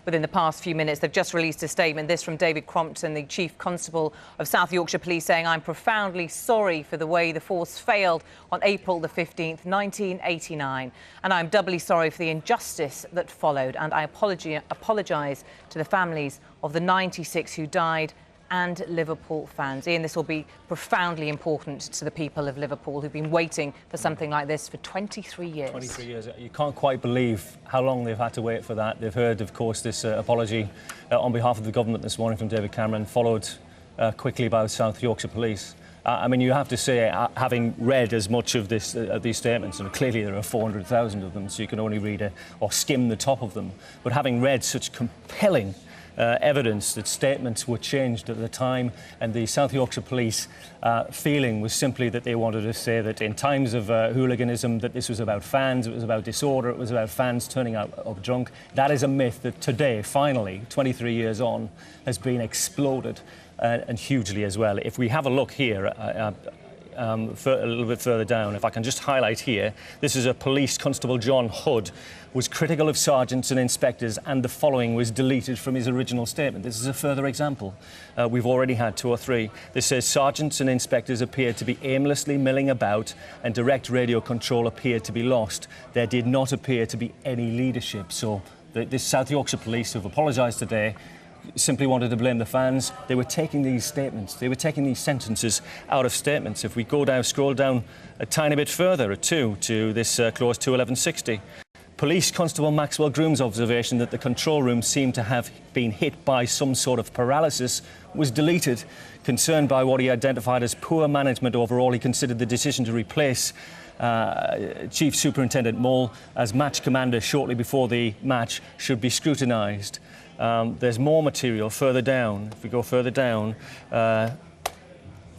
within the past few minutes. They've just released a statement, this from David Crompton, the Chief Constable of South Yorkshire Police, saying, "I'm profoundly sorry for the way the force failed on April the 15th, 1989. And I'm doubly sorry for the injustice that followed. And I apologise to the families of the 96 who died and Liverpool fans." Ian, this will be profoundly important to the people of Liverpool who've been waiting for something like this for 23 years. 23 years. You can't quite believe how long they've had to wait for that. They've heard, of course, this apology on behalf of the government this morning from David Cameron, followed quickly by South Yorkshire Police. I mean, you have to say, having read as much of these statements, and clearly there are 400,000 of them, so you can only read or skim the top of them, but having read such compelling evidence that statements were changed at the time, and the South Yorkshire Police feeling was simply that they wanted to say that in times of hooliganism, that this was about fans, it was about disorder, it was about fans turning up drunk. That is a myth that today, finally, 23 years on, has been exploded, and hugely as well. If we have a look here, a little bit further down, if I can just highlight here, this is a police constable, John Hood, was critical of sergeants and inspectors, and the following was deleted from his original statement. This is a further example. We've already had 2 or 3. This says sergeants and inspectors appeared to be aimlessly milling about and direct radio control appeared to be lost. There did not appear to be any leadership. So this South Yorkshire Police, who've apologised today, simply wanted to blame the fans. They were taking these statements, they were taking these sentences out of statements. If we go down, scroll down a tiny bit further, at 2, to this clause 21160. Police Constable Maxwell Groom's observation that the control room seemed to have been hit by some sort of paralysis was deleted. Concerned by what he identified as poor management overall, he considered the decision to replace Chief Superintendent Mull as match commander shortly before the match should be scrutinised. There's more material further down. If we go further down, there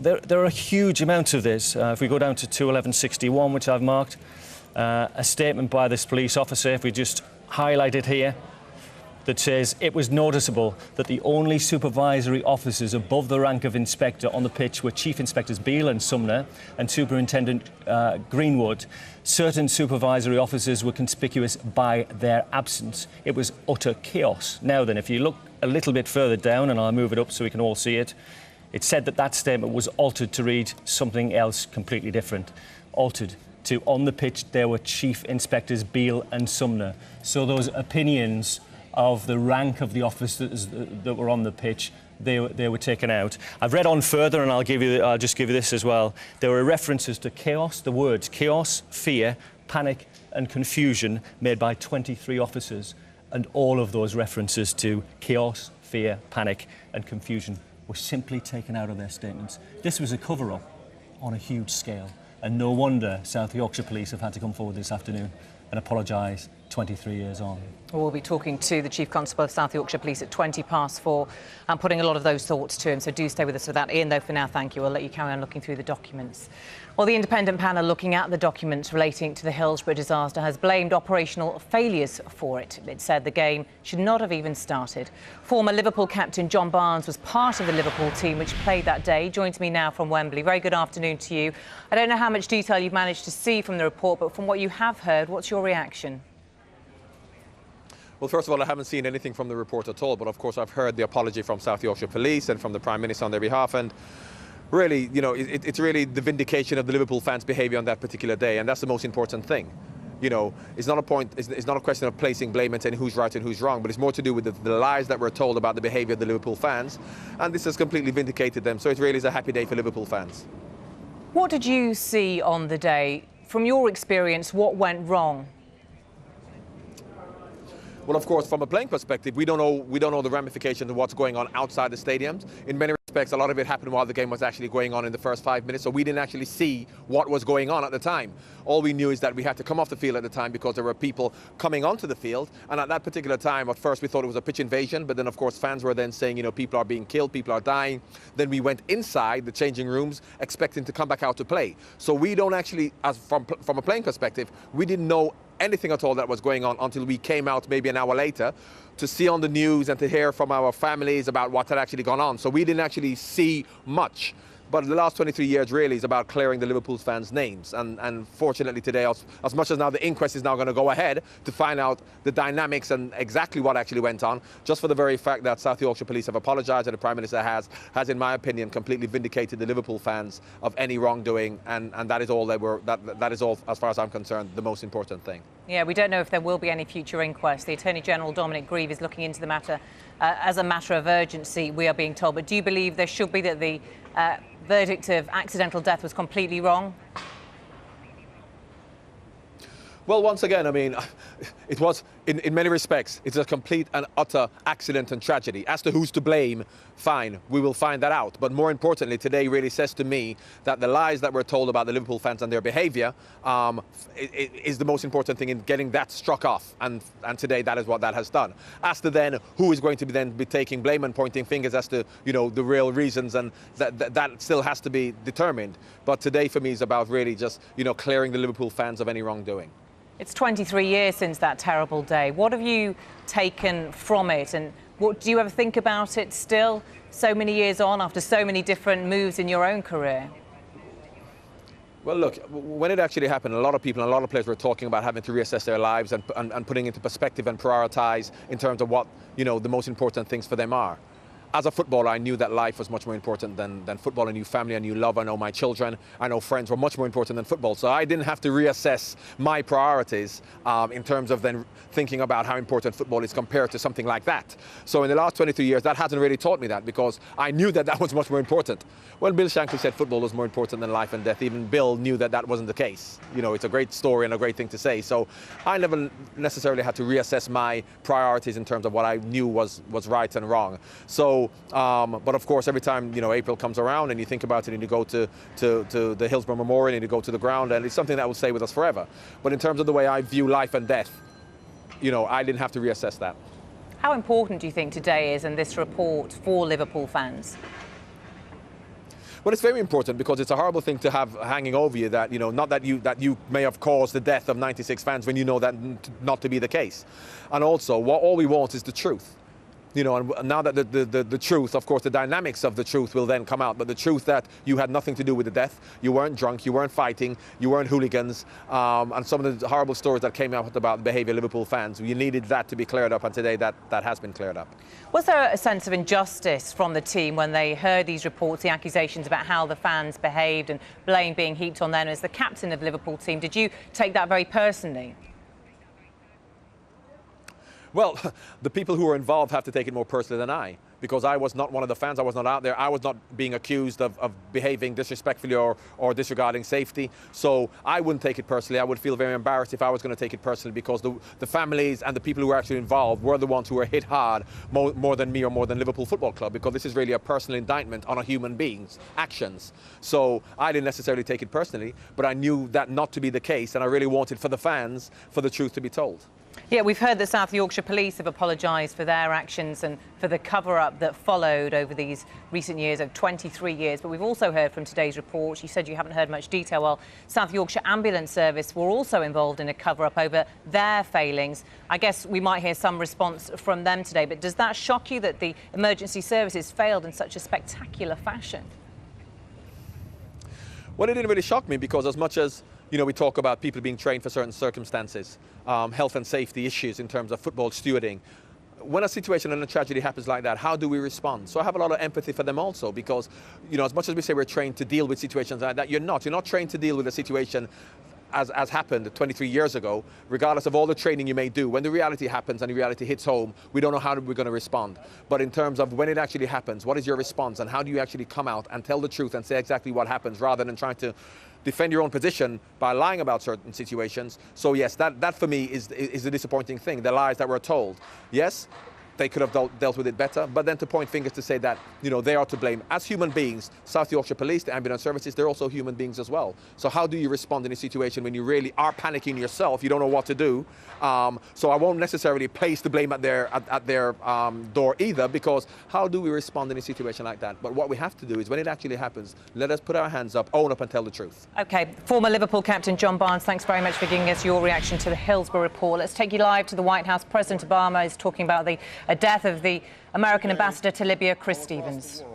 are huge amounts of this. If we go down to 21161, which I've marked, a statement by this police officer, if we just highlight it here, that says it was noticeable that the only supervisory officers above the rank of inspector on the pitch were Chief Inspectors Beale and Sumner and Superintendent Greenwood. Certain supervisory officers were conspicuous by their absence. It was utter chaos. Now then, if you look a little bit further down, and I'll move it up so we can all see it, it said that that statement was altered to read something else completely different. Altered to, on the pitch there were Chief Inspectors Beale and Sumner. So those opinions of the rank of the officers that were on the pitch, they were taken out. I've read on further, and I'll just give you this as well. There were references to chaos, the words chaos, fear, panic and confusion made by 23 officers, and all of those references to chaos, fear, panic and confusion were simply taken out of their statements. This was a cover-up on a huge scale, and no wonder South Yorkshire Police have had to come forward this afternoon and apologise 23 years on. We'll be talking to the Chief Constable of South Yorkshire Police at 4:20 and putting a lot of those thoughts to him, so do stay with us for that. Ian, though, for now, thank you. I'll let you carry on looking through the documents. Well, the independent panel looking at the documents relating to the Hillsborough disaster has blamed operational failures for it. It said the game should not have even started. Former Liverpool captain John Barnes was part of the Liverpool team which played that day. He joins me now from Wembley. Very good afternoon to you. I don't know how much detail you've managed to see from the report, but from what you have heard, what's your reaction? Well, first of all, I haven't seen anything from the report at all, but of course I've heard the apology from South Yorkshire Police and from the Prime Minister on their behalf, and really, you know, it's really the vindication of the Liverpool fans' behaviour on that particular day, and that's the most important thing. You know, it's not a question of placing blame and saying who's right and who's wrong, but it's more to do with the lies that were told about the behaviour of the Liverpool fans, and this has completely vindicated them, so it really is a happy day for Liverpool fans. What did you see on the day? From your experience, what went wrong? Well, of course, from a playing perspective, we don't know the ramifications of what's going on outside the stadiums. In many respects, a lot of it happened while the game was actually going on in the first 5 minutes, so we didn't actually see what was going on at the time. All we knew is that we had to come off the field at the time because there were people coming onto the field, and at that particular time, at first we thought it was a pitch invasion, but then of course fans were then saying, you know, people are being killed, people are dying. Then we went inside the changing rooms expecting to come back out to play. So we don't actually, from a playing perspective, we didn't know anything at all that was going on until we came out maybe an hour later to see on the news and to hear from our families about what had actually gone on. So we didn't actually see much. But the last 23 years really is about clearing the Liverpool fans' names. And fortunately today, as much as now the inquest is now going to go ahead to find out the dynamics and exactly what actually went on, just for the very fact that South Yorkshire Police have apologised and the Prime Minister has, in my opinion, completely vindicated the Liverpool fans of any wrongdoing. And that is all that is all, as far as I'm concerned, the most important thing. Yeah, we don't know if there will be any future inquest. The Attorney General, Dominic Grieve, is looking into the matter as a matter of urgency, we are being told. But do you believe there should be, that the verdict of accidental death was completely wrong? Well, once again, I mean, it was, in many respects, it's a complete and utter accident and tragedy. As to who's to blame, fine, we will find that out. But more importantly, today really says to me that the lies that were told about the Liverpool fans and their behaviour is the most important thing in getting that struck off. And today that is what that has done. As to then who is going to be taking blame and pointing fingers as to, you know, the real reasons, and that still has to be determined. But today for me is about really just, you know, clearing the Liverpool fans of any wrongdoing. It's 23 years since that terrible day. What have you taken from it, and what do you ever think about it still, so many years on, after so many different moves in your own career? Well, look, when it actually happened, a lot of people and a lot of players were talking about having to reassess their lives and putting into perspective and prioritise in terms of what, you know, the most important things for them are. As a footballer, I knew that life was much more important than football. I knew family, I knew love, I know my children, I know friends were much more important than football. So I didn't have to reassess my priorities in terms of then thinking about how important football is compared to something like that. So in the last 23 years, that hasn't really taught me that, because I knew that that was much more important. When Bill Shankly said football was more important than life and death, even Bill knew that that wasn't the case. You know, it's a great story and a great thing to say. So I never necessarily had to reassess my priorities in terms of what I knew was right and wrong. So, but of course, every time, you know, April comes around and you think about it and you go to the Hillsborough Memorial and you go to the ground, and it's something that will stay with us forever. But in terms of the way I view life and death, you know, I didn't have to reassess that. How important do you think today is in this report for Liverpool fans? Well, it's very important, because it's a horrible thing to have hanging over you that, you know, not that you may have caused the death of 96 fans when you know that not to be the case. And also, all we want is the truth. You know, and now that the truth, of course, the dynamics of the truth will then come out, but the truth that you had nothing to do with the death, you weren't drunk, you weren't fighting, you weren't hooligans, and some of the horrible stories that came out about the behaviour of Liverpool fans, you needed that to be cleared up, and today that has been cleared up. Was there a sense of injustice from the team when they heard these reports, the accusations about how the fans behaved and blame being heaped on them as the captain of the Liverpool team? Did you take that very personally? Well, the people who were involved have to take it more personally than I, because I was not one of the fans, I was not out there, I was not being accused of behaving disrespectfully or disregarding safety. So I wouldn't take it personally. I would feel very embarrassed if I was going to take it personally, because the families and the people who were actually involved were the ones who were hit hard more than me or more than Liverpool Football Club, because this is really a personal indictment on a human being's actions. So I didn't necessarily take it personally, but I knew that not to be the case, and I really wanted for the fans, for the truth to be told. Yeah, we've heard that South Yorkshire Police have apologised for their actions and for the cover-up that followed over these recent years of 23 years. But we've also heard from today's report, you said you haven't heard much detail, well, South Yorkshire Ambulance Service were also involved in a cover-up over their failings. I guess we might hear some response from them today, but does that shock you that the emergency services failed in such a spectacular fashion? Well, it didn't really shock me, because as much as, you know, we talk about people being trained for certain circumstances, health and safety issues in terms of football stewarding, when a situation and a tragedy happens like that, how do we respond? So I have a lot of empathy for them also, because, you know, as much as we say we're trained to deal with situations like that, you're not trained to deal with a situation as happened 23 years ago. Regardless of all the training you may do, when the reality happens and the reality hits home, we don't know how we're going to respond. But in terms of when it actually happens, what is your response, and how do you actually come out and tell the truth and say exactly what happens, rather than trying to defend your own position by lying about certain situations. So yes, that for me is a disappointing thing, the lies that were told. Yes, they could have dealt with it better, but then to point fingers to say that, you know, they are to blame. As human beings, South Yorkshire Police, the ambulance services, they're also human beings as well. So how do you respond in a situation when you really are panicking yourself, you don't know what to do? So I won't necessarily place the blame at their door either, because how do we respond in a situation like that? But what we have to do is, when it actually happens, let us put our hands up, own up and tell the truth. OK, former Liverpool captain John Barnes, thanks very much for giving us your reaction to the Hillsborough report. Let's take you live to the White House. President Obama is talking about the death of the American ambassador to Libya, Chris Stevens.